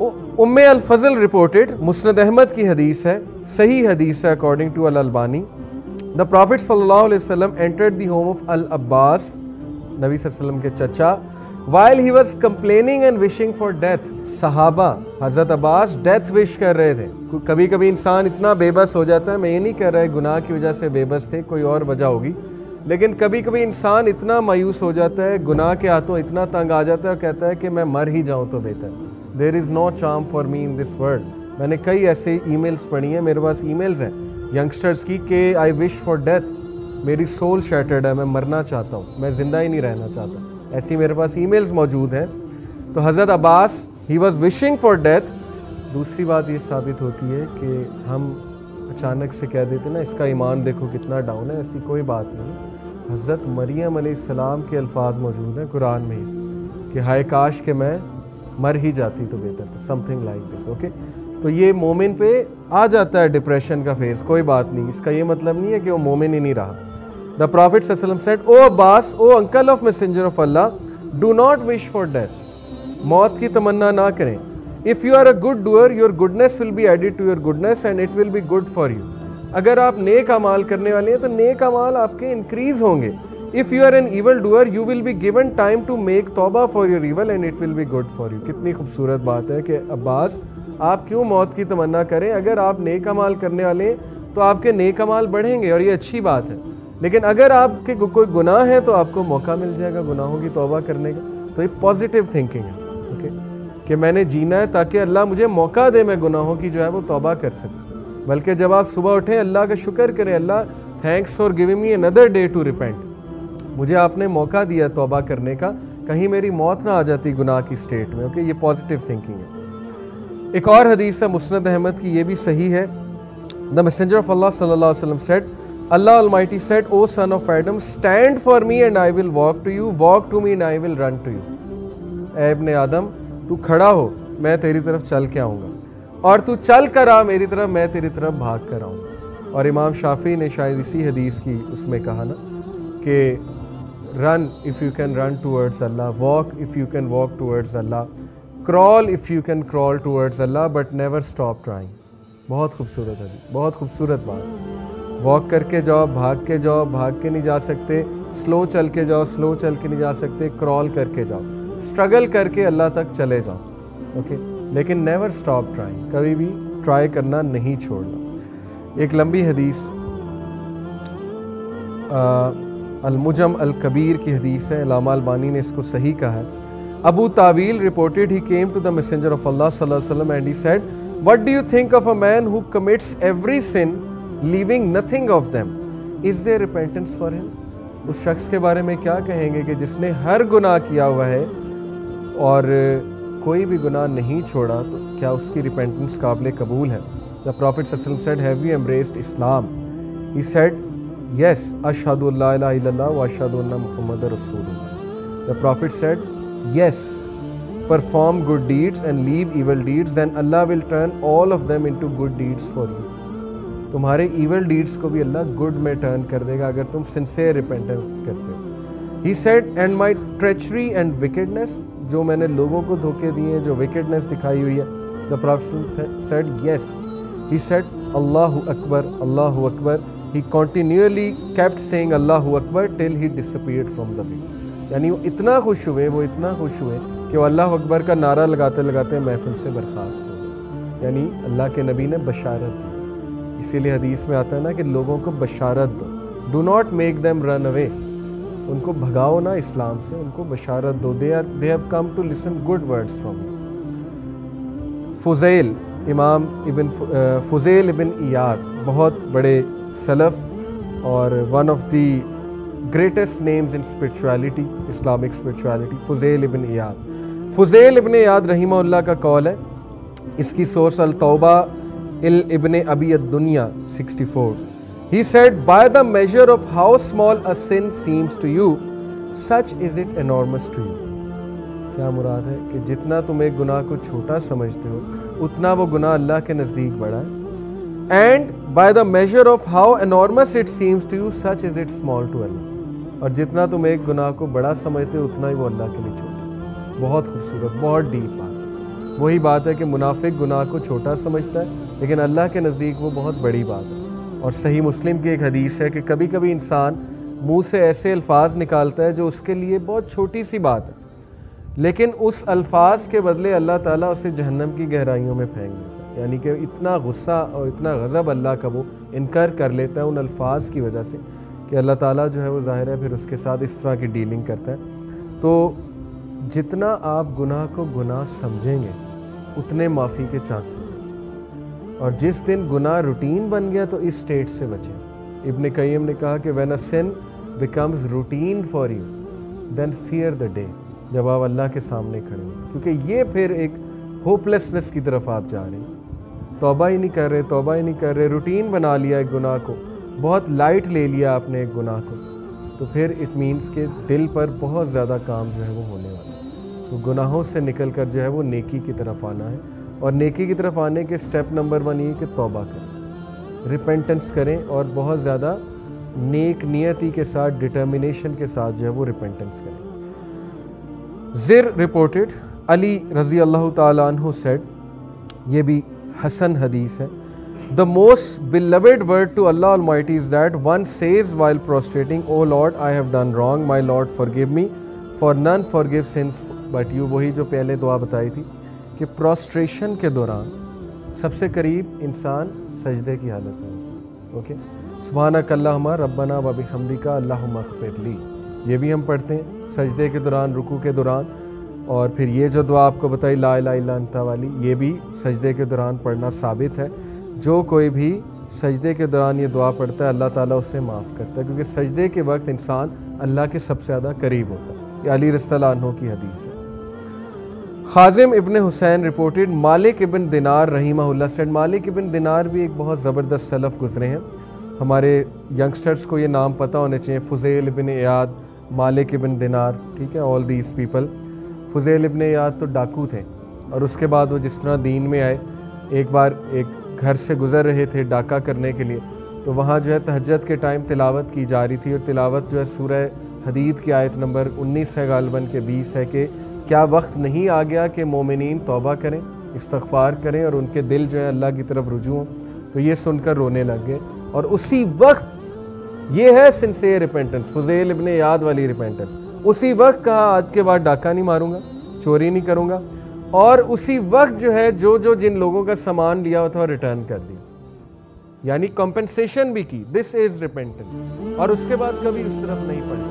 उम्मे अल-फज़ल reported, मुस्नद Ahmad की हदीस है, सही हदीस है अकॉर्डिंग टू अल-अलबानी, द प्रॉफिट सल्लल्लाहु अलैहि वसल्लम एंटर्ड द होम ऑफ अल-अब्बास, नबी सल्लल्लाहु अलैहि वसल्लम के चचा, while he was complaining and wishing for death, सहाबा हज़रत अब्बास डेथ विश कर रहे थे। कभी कभी इंसान इतना बेबस हो जाता है, मैं ये नहीं कह रहा है गुनाह की वजह से बेबस थे, कोई और वजह होगी, लेकिन कभी कभी इंसान इतना मायूस हो जाता है, गुनाह के हाथों इतना तंग आ जाता है और कहता है कि मैं मर ही जाऊं तो बेहतर। There is no charm for me in this world. मैंने कई ऐसे ईमेल्स पढ़ी हैं, मेरे पास ईमेल्स हैं यंगस्टर्स की कि आई विश फॉर डेथ, मेरी सोल शैटर्ड है, मैं मरना चाहता हूँ, मैं ज़िंदा ही नहीं रहना चाहता। ऐसी मेरे पास ईमेल्स मौजूद हैं। तो हज़रत Abbas he was wishing for death. दूसरी बात ये साबित होती है कि हम अचानक से कह देते ना इसका ईमान देखो कितना डाउन है, ऐसी कोई बात नहीं। हज़रत मरियम अलैहिस्सलाम के अल्फाज मौजूद हैं कुरान में कि हाय काश कि मैं मर ही जाती तो बेहतर था, समथिंग लाइक दिस। ओके, तो ये मोमिन पे आ जाता है डिप्रेशन का फेज़, कोई बात नहीं, इसका ये मतलब नहीं है कि वो मोमिन ही नहीं रहा। The Prophet ﷺ said, "O Abbas, O uncle of Messenger of Allah, do not wish for death." मौत की तमन्ना ना करें। If you are a good doer, your goodness will be added to your goodness and it will be good for you. अगर आप नेक अमाल करने वाले हैं तो नेक अमाल आपके इंक्रीज होंगे। If you are an evil doer, you will be given time to make तौबा for your evil and it will be good for you. कितनी खूबसूरत बात है कि अब्बास आप क्यों मौत की तमन्ना करें, अगर आप नेक अमाल करने वाले हैं तो आपके नेक अमाल बढ़ेंगे और ये अच्छी बात है। लेकिन अगर आपके कोई गुनाह है तो आपको मौका मिल जाएगा गुनाहों की तौबा करने का। तो ये पॉजिटिव थिंकिंग है, ओके, कि मैंने जीना है ताकि अल्लाह मुझे मौका दे मैं गुनाहों की जो है वो तौबा कर सकूं। बल्कि जब आप सुबह उठें अल्लाह का शुक्र करें, Allah thanks for giving me another day to repent, मुझे आपने मौका दिया तौबा करने का, कहीं मेरी मौत ना आ जाती गुनाह की स्टेट में। ओके, ये पॉजिटिव थिंकिंग है। एक और हदीस है मुस्नद अहमद की, ये भी सही है। द मैसेंजर ऑफ अल्लाह सल्लल्लाहु अलैहि वसल्लम said, Allah Almighty said, O son of Adam, stand for me and I will walk to you, walk to me and I will run to you. ऐ इब्ने आदम, तू खड़ा हो, मैं तेरी तरफ चल के आऊँगा, और तू चल कर आ मेरी तरफ, मैं तेरी तरफ भाग कर आऊँगा। और इमाम शाफी ने शायद इसी हदीस की उसमें कहा ना कि run if you can run towards Allah, walk if you can walk towards Allah, crawl if you can crawl towards Allah, but never stop trying. बहुत खूबसूरत हदीस, बहुत खूबसूरत बात। वॉक करके जाओ, भाग के नहीं जा सकते, स्लो चल के जाओ, स्लो चल के नहीं जा सकते, क्रॉल करके जाओ, स्ट्रगल करके अल्लाह तक चले जाओ। ओके, लेकिन नेवर स्टॉप ट्राइंग, कभी भी ट्राई करना नहीं छोड़ना। एक लंबी हदीस अल-मुजम अल-कबीर की हदीस है, अल्लामा अलबानी ने इसको सही कहा है। Abu Tawil reported he came to the messenger of Allah सल्लल्लाहु अलैहि वसल्लम and he said, what do you think of a man who commits every sin leaving nothing of them, is there repentance for him? उस शख्स के बारे में क्या कहेंगे कि जिसने हर गुनाह किया हुआ है और कोई भी गुनाह नहीं छोड़ा, तो क्या उसकी रिपेंटेंस काबिल कबूल है? The Prophet सल्लल्लाहु अलैहि वसल्लम said, have you embraced Islam? He said, yes, ashhadu an la ilaha illallah wa ashhadu anna Muhammadar Rasulullah. The Prophet said, yes, perform good deeds and leave evil deeds, then Allah will turn all of them into good deeds for you. तुम्हारे evil deeds को भी अल्लाह good में turn कर देगा अगर तुम sincere repentance करते हो। He said, and my treachery and wickedness, जो मैंने लोगों को धोखे दिए हैं, जो विकेडनेस दिखाई हुई है। The prophet said, yes. He said, अल्लाहु अकबर, अल्लाहु अकबर। ही कंटिन्यूअली केप्ट सेइंग अल्लाहु Akbar till he disappeared from the way. यानी वो इतना खुश हुए कि वो अल्लाहु अकबर का नारा लगाते लगाते महफिल से बर्खास्त हो गए। यानी अल्लाह के नबी ने बशारत दी। इसीलिए हदीस में आता है ना कि लोगों को बशारत दो, do not make them run away, उनको भगाओ ना इस्लाम से, उनको बशारत दो। They have come to listen good words from you. फुज़ैल, इमाम इब्न फुज़ैल इब्न इयाद, बहुत बड़े सलफ़ और one of the greatest names in spirituality, Islamic spirituality, फुज़ैल इब्न इयाद। फुज़ैल इब्न इयाद रहीमहुल्लाह का कौल है, इसकी सोर्स अल-तौबा इब्न अबी अद-दुनिया 64। He said, by the measure of how small a sin seems to you, such is it enormous to you. क्या मुराद है कि जितना तुम एक गुनाह को छोटा समझते हो, उतना वो गुनाह अल्लाह के नज़दीक बड़ा है। And by the measure of how enormous it seems to you, such is it small to Allah. और जितना तुम एक गुनाह को बड़ा समझते हो, उतना ही वो अल्लाह के लिए छोटा। बहुत खूबसूरत, बहुत डीप बात। وہی بات ہے کہ منافق گناہ کو چھوٹا سمجھتا ہے لیکن اللہ کے نزدیک وہ بہت بڑی بات ہے۔ اور صحیح مسلم کی ایک حدیث ہے کہ کبھی کبھی انسان منہ سے ایسے الفاظ نکالتا ہے جو اس کے لیے بہت چھوٹی سی بات ہے، لیکن اس الفاظ کے بدلے اللہ تعالیٰ اسے جہنم کی گہرائیوں میں پھینک دیتا ہے۔ یعنی کہ اتنا غصہ اور اتنا غضب اللہ کا وہ انکر کر لیتا ہے ان الفاظ کی وجہ سے کہ اللہ تعالیٰ جو ہے وہ ظاہر ہے پھر اس کے ساتھ اس طرح کی ڈیلنگ کرتا ہے۔ تو جتنا آپ گناہ کو گناہ سمجھیں گے اتنے معافی کے چانس ہیں، اور جس دن گناہ روٹین بن گیا تو اس سٹیٹ سے بچیں۔ ابن قیم نے کہا کہ when a sin becomes routine for you then fear the day، جب آپ اللہ کے سامنے کھڑے ہیں، کیونکہ یہ پھر ایک ہوپلیسنس کی طرف آپ جا رہے ہیں، توبہ ہی نہیں کر رہے، روٹین بنا لیا ایک گناہ کو، بہت لائٹ لے لیا آپ نے ایک گناہ کو، تو پھر اٹ مینس کہ دل پر بہت زیادہ کام جو ہے وہ ہونے والا ہے۔ تو گناہوں سے نکل کر جو ہے وہ نیکی کی طرف آنا ہے، اور نیکی کی طرف آنے کے سٹیپ نمبر 1 یہ کہ توبہ کریں، ریپینٹنس کریں، اور بہت زیادہ نیک نیتی کے ساتھ ڈٹرمنیشن کے ساتھ جو ہے وہ ریپینٹنس کریں۔ زر reported علی رضی اللہ تعالیٰ عنہ said، یہ بھی حسن حدیث ہے، the most beloved word to Allah Almighty is that one says while prostrating, "Oh Lord, I have done wrong, my Lord forgive me, for none forgive sins but you"۔ وہی جو پہلے دعا بتائی تھی کہ پروسٹریشن کے دوران سب سے قریب انسان سجدے کی حالت میں، اوکے، سبحانک اللہم ربنا و بحمدک اللہم اغفر لی، یہ بھی ہم پڑھتے ہیں سجدے کے دوران، رکوع کے دوران۔ اور پھر یہ جو دعا آپ کو بتائی لا الہ الا انت والی، یہ بھی سجدے کے دوران پڑھنا ثابت ہے۔ جو کوئی بھی سجدے کے دوران یہ دعا پڑھتا ہے اللہ تعالیٰ اسے معاف کرتا ہے، کیونکہ سجدے کے وقت انسان اللہ کے سب سے زیادہ قریب ہوتا ہے۔ یہ علی رضی اللہ عنہ کی حدیث ہے۔ خازم ابن حسین رپورٹڈ مالک ابن دینار رحمہ اللہ said، مالک ابن دینار بھی ایک بہت زبردست سلف گزرے ہیں، ہمارے ینگسٹرز کو یہ نام پتہ ہونے چاہیے، فضیل ابن عیاض، مالک ابن دینار، ٹھیک ہے، آل دیز پیپل۔ فضیل ابن عیاض تو ڈاکو تھے، اور اس کے بعد وہ جس طرح دین میں آئے، ایک بار ایک گھر سے گزر رہے تھے ڈاکہ کرنے کے لیے، تو وہاں جو ہے تہجد کے ٹائم تلاوت کی جا رہی تھی، اور تلاوت جو ہے سورہ حدید کی آیت نمبر 19 ہے غالباً کہ 20 ہے کہ کیا وقت نہیں آ گیا کہ مومنین توبہ کریں، استغفار کریں، اور ان کے دل جو ہے اللہ کی طرف رجوع ہوں۔ تو یہ سن کر رونے لگ گئے، اور اسی وقت یہ ہے سنسیئر ریپینٹنس، فضیل ابن عیاض والی ریپینٹنس۔ اسی وقت کہا آج کے بعد ڈاکہ نہیں ماروں گا، چوری نہیں کروں گا، اور اسی وقت جو ہے جو جن لوگوں کا سامان لیا ہوا تھا ریٹرن کر دی، یعنی کمپنسیشن بھی کی۔ دس از ریپینٹنس، اور اس کے بعد کبھی اس طرف نہیں پڑھا۔